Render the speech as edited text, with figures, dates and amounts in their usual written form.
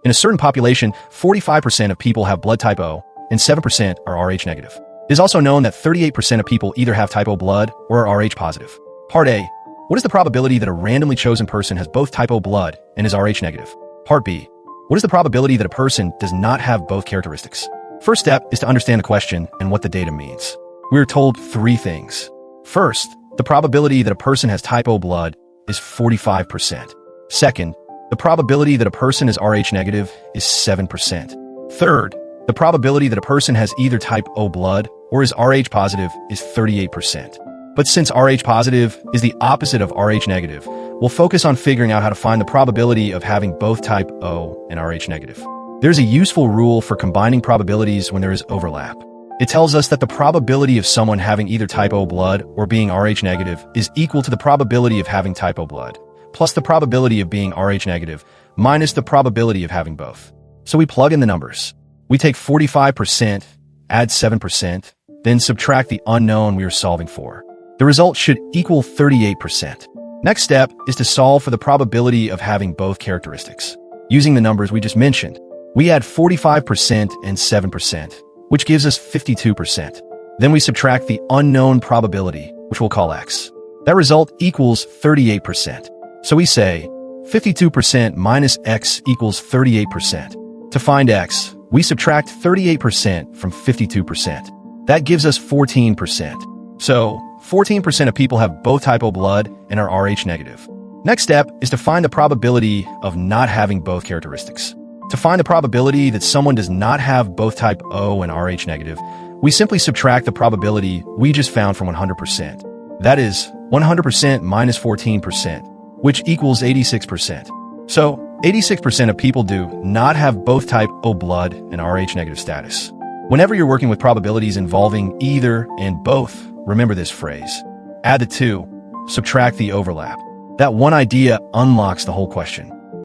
In a certain population, 45% of people have blood type O, and 7% are Rh negative. It is also known that 38% of people either have type O blood or are Rh positive. Part A. What is the probability that a randomly chosen person has both type O blood and is Rh negative? Part B. What is the probability that a person does not have both characteristics? First step is to understand the question and what the data means. We are told three things. First, the probability that a person has type O blood is 45%. Second, the probability that a person is Rh negative is 7%. Third, the probability that a person has either type O blood or is Rh positive is 38%. But since Rh positive is the opposite of Rh negative, we'll focus on figuring out how to find the probability of having both type O and Rh negative. There's a useful rule for combining probabilities when there is overlap. It tells us that the probability of someone having either type O blood or being Rh negative is equal to the probability of having type O blood, plus the probability of being Rh negative, minus the probability of having both. So we plug in the numbers. We take 45%, add 7%, then subtract the unknown we are solving for. The result should equal 38%. Next step is to solve for the probability of having both characteristics. Using the numbers we just mentioned, we add 45% and 7%, which gives us 52%. Then we subtract the unknown probability, which we'll call x. That result equals 38%. So we say 52% minus x equals 38%. To find x, we subtract 38% from 52%. That gives us 14%. So 14% of people have both type O blood and are Rh negative. Next step is to find the probability of not having both characteristics. To find the probability that someone does not have both type O and Rh negative, we simply subtract the probability we just found from 100%. That is 100% minus 14%, which equals 86%. So 86% of people do not have both type O blood and Rh negative status. Whenever you're working with probabilities involving either and both, remember this phrase. Add the two, subtract the overlap. That one idea unlocks the whole question.